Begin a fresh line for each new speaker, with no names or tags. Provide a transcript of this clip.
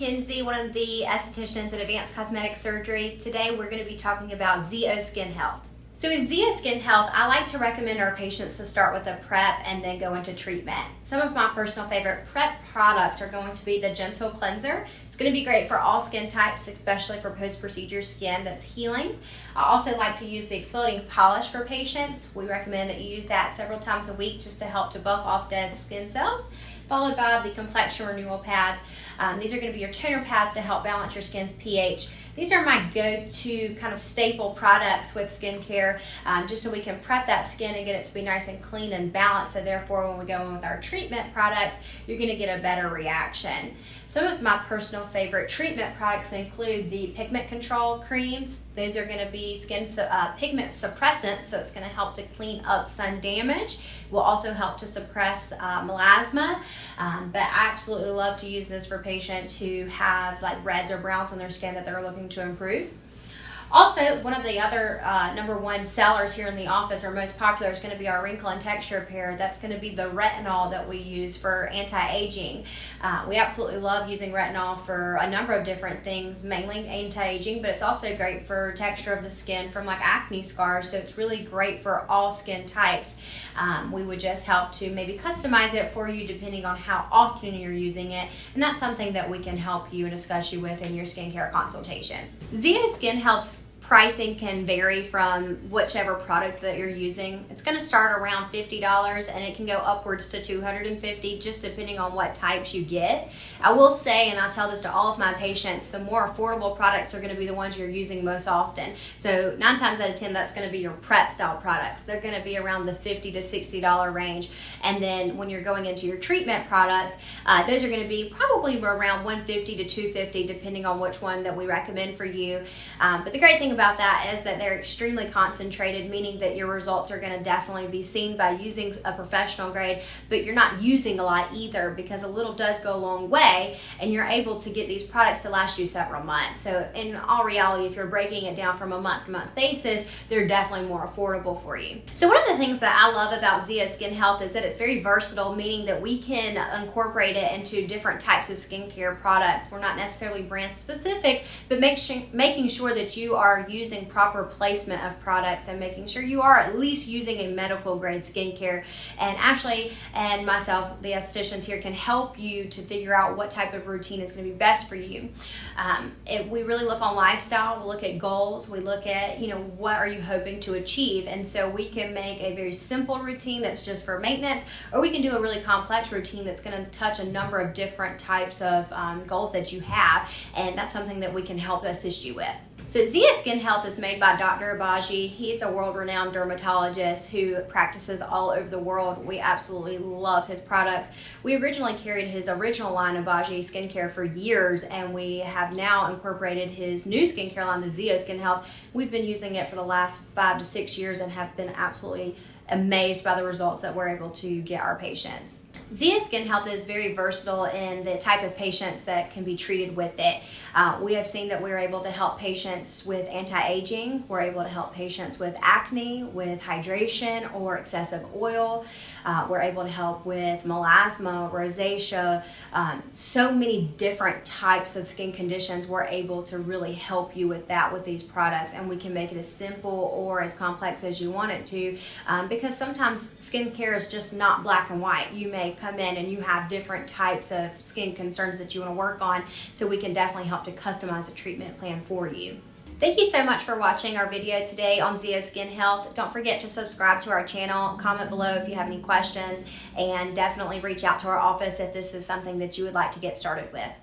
Kinsey, one of the estheticians at Advanced Cosmetic Surgery. Today we're going to be talking about ZO Skin Health. So with ZO Skin Health, I like to recommend our patients to start with a prep and then go into treatment. Some of my personal favorite prep products are going to be the Gentle Cleanser. It's going to be great for all skin types, especially for post-procedure skin that's healing. I also like to use the Exfoliating Polish for patients. We recommend that you use that several times a week just to help to buff off dead skin cells, followed by the Complexion Renewal pads. These are going to be your toner pads to help balance your skin's pH. These are my go-to kind of staple products with skincare, just so we can prep that skin and get it to be nice and clean and balanced. So therefore, when we go in with our treatment products, you're going to get a better reaction. Some of my personal favorite treatment products include the Pigment Control creams. Those are going to be skin pigment suppressants, so it's going to help to clean up sun damage. Will also help to suppress melasma, but I absolutely love to use this for patients who have like reds or browns on their skin that they're looking to improve. Also, one of the other number one sellers here in the office, or most popular, is going to be our Wrinkle and Texture Repair. That's going to be the retinol that we use for anti-aging. We absolutely love using retinol for a number of different things, mainly anti-aging, but it's also great for texture of the skin from like acne scars, so it's really great for all skin types. We would just help to maybe customize it for you depending on how often you're using it, and that's something that we can help you and discuss you with in your skincare consultation. ZO Skin Health's pricing can vary from whichever product that you're using. It's going to start around $50 and it can go upwards to $250 just depending on what types you get. I will say, and I tell this to all of my patients, the more affordable products are going to be the ones you're using most often. So 9 times out of 10, that's going to be your prep style products. They're going to be around the $50 to $60 range. And then when you're going into your treatment products, those are going to be probably around $150 to $250 depending on which one that we recommend for you. But the great thing about that is that they're extremely concentrated, meaning that your results are going to definitely be seen by using a professional grade, but you're not using a lot either, because a little does go a long way, and you're able to get these products to last you several months. So in all reality, if you're breaking it down from a month-to-month basis, they're definitely more affordable for you. So one of the things that I love about ZO Skin Health is that it's very versatile, meaning that we can incorporate it into different types of skincare products. We're not necessarily brand specific, but making sure that you are using proper placement of products and making sure you are at least using a medical grade skincare. And Ashley and myself, the estheticians here, can help you to figure out what type of routine is going to be best for you. We really look on lifestyle, we look at goals, we look at, what are you hoping to achieve, and so we can make a very simple routine that's just for maintenance, or we can do a really complex routine that's going to touch a number of different types of goals that you have, and that's something that we can help assist you with. So ZO Skin Health is made by Dr. Abaji. He's a world-renowned dermatologist who practices all over the world. We absolutely love his products. We originally carried his original line, Abaji Skincare, for years, and we have now incorporated his new skincare line, the ZO Skin Health. We've been using it for the last 5 to 6 years and have been absolutely amazed by the results that we're able to get our patients. ZO Skin Health is very versatile in the type of patients that can be treated with it. We have seen that we're able to help patients with anti-aging. We're able to help patients with acne, with hydration or excessive oil. We're able to help with melasma, rosacea, so many different types of skin conditions. We're able to really help you with that with these products, and we can make it as simple or as complex as you want it to, because sometimes skincare is just not black and white. You may come in and you have different types of skin concerns that you want to work on, so we can definitely help to customize a treatment plan for you. Thank you so much for watching our video today on ZO Skin Health. Don't forget to subscribe to our channel, comment below if you have any questions, and definitely reach out to our office if this is something that you would like to get started with.